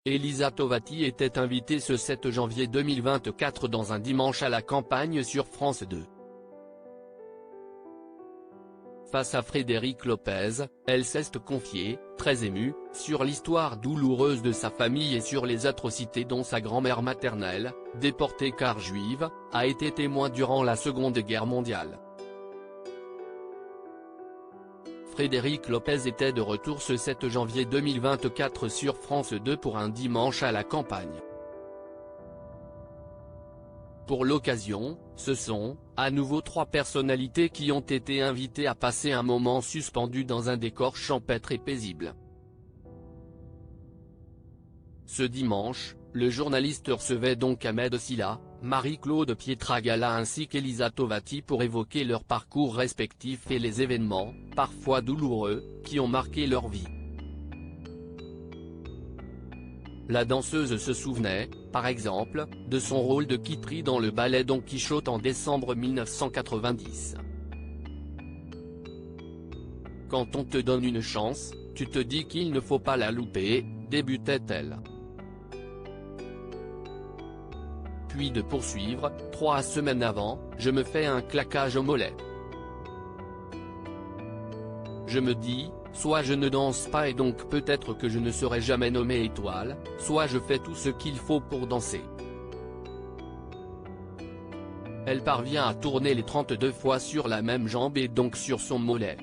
Elisa Tovati était invitée ce 7 janvier 2024 dans un dimanche à la campagne sur France 2. Face à Frédéric Lopez, elle s'est confiée, très émue, sur l'histoire douloureuse de sa famille et sur les atrocités dont sa grand-mère maternelle, déportée car juive, a été témoin durant la Seconde Guerre mondiale. Frédéric Lopez était de retour ce 7 janvier 2024 sur France 2 pour un dimanche à la campagne. Pour l'occasion, ce sont, à nouveau 3 personnalités qui ont été invitées à passer un moment suspendu dans un décor champêtre et paisible. Ce dimanche, le journaliste recevait donc Ahmed Silla, Marie-Claude Pietragala ainsi qu'Elisa Tovati pour évoquer leur parcours respectif et les événements, parfois douloureux, qui ont marqué leur vie. La danseuse se souvenait, par exemple, de son rôle de Kitri dans le ballet Don Quichotte en décembre 1990. Quand on te donne une chance, tu te dis qu'il ne faut pas la louper, débutait-elle. Puis de poursuivre, 3 semaines avant, je me fais un claquage au mollet. Je me dis, soit je ne danse pas et donc peut-être que je ne serai jamais nommée étoile, soit je fais tout ce qu'il faut pour danser. Elle parvient à tourner les 32 fois sur la même jambe et donc sur son mollet.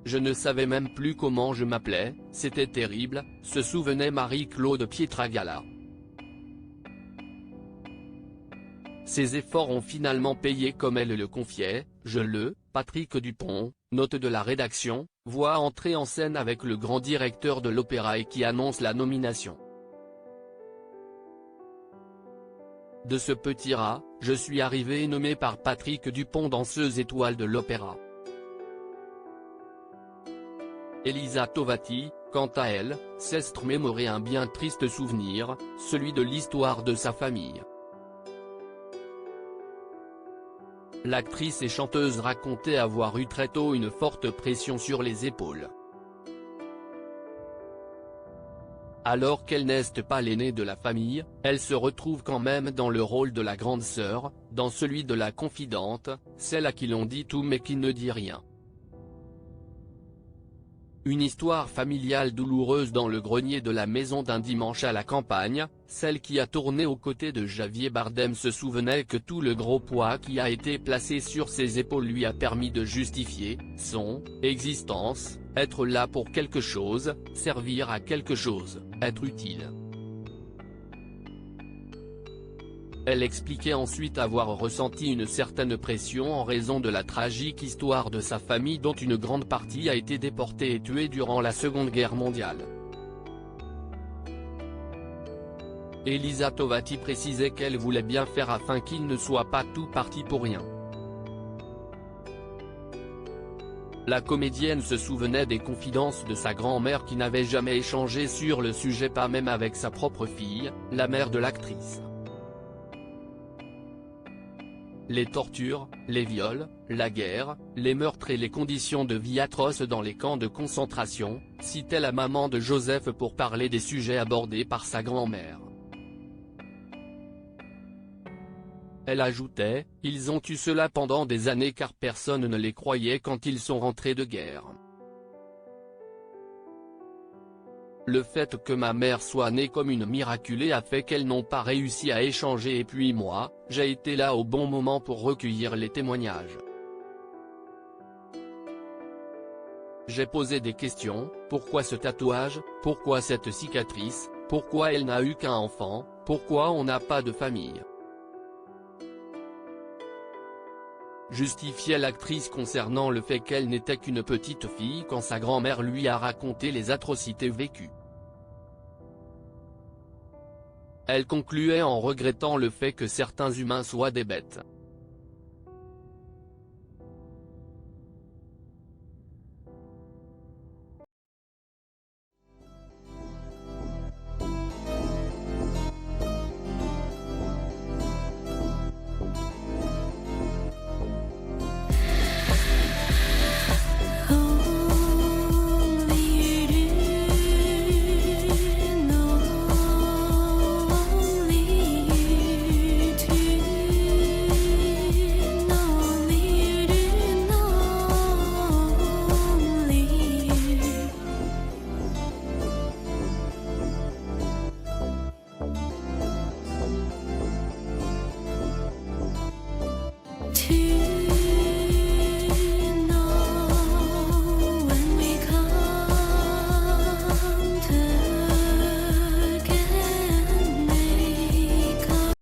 Je ne savais même plus comment je m'appelais, c'était terrible, se souvenait Marie-Claude Pietragala. Ses efforts ont finalement payé comme elle le confiait, Patrick Dupont, note de la rédaction, voit entrer en scène avec le grand directeur de l'opéra et qui annonce la nomination. De ce petit rat, je suis arrivée nommée par Patrick Dupont danseuse étoile de l'opéra. Elisa Tovati, quant à elle, s'est remémoré un bien triste souvenir, celui de l'histoire de sa famille. L'actrice et chanteuse racontait avoir eu très tôt une forte pression sur les épaules. Alors qu'elle n'est pas l'aînée de la famille, elle se retrouve quand même dans le rôle de la grande sœur, dans celui de la confidente, celle à qui l'on dit tout mais qui ne dit rien. Une histoire familiale douloureuse dans le grenier de la maison d'un dimanche à la campagne, celle qui a tourné aux côtés de Javier Bardem se souvenait que tout le gros poids qui a été placé sur ses épaules lui a permis de justifier son existence, être là pour quelque chose, servir à quelque chose, être utile. Elle expliquait ensuite avoir ressenti une certaine pression en raison de la tragique histoire de sa famille dont une grande partie a été déportée et tuée durant la Seconde Guerre mondiale. Elisa Tovati précisait qu'elle voulait bien faire afin qu'il ne soit pas tout parti pour rien. La comédienne se souvenait des confidences de sa grand-mère qui n'avait jamais échangé sur le sujet, pas même avec sa propre fille, la mère de l'actrice. Les tortures, les viols, la guerre, les meurtres et les conditions de vie atroces dans les camps de concentration, citait la maman de Joseph pour parler des sujets abordés par sa grand-mère. Elle ajoutait, « Ils ont eu cela pendant des années car personne ne les croyait quand ils sont rentrés de guerre. Le fait que ma mère soit née comme une miraculée a fait qu'elles n'ont pas réussi à échanger et puis moi, j'ai été là au bon moment pour recueillir les témoignages. J'ai posé des questions, pourquoi ce tatouage, pourquoi cette cicatrice, pourquoi elle n'a eu qu'un enfant, pourquoi on n'a pas de famille ?» justifiait l'actrice concernant le fait qu'elle n'était qu'une petite fille quand sa grand-mère lui a raconté les atrocités vécues. Elle concluait en regrettant le fait que certains humains soient des bêtes.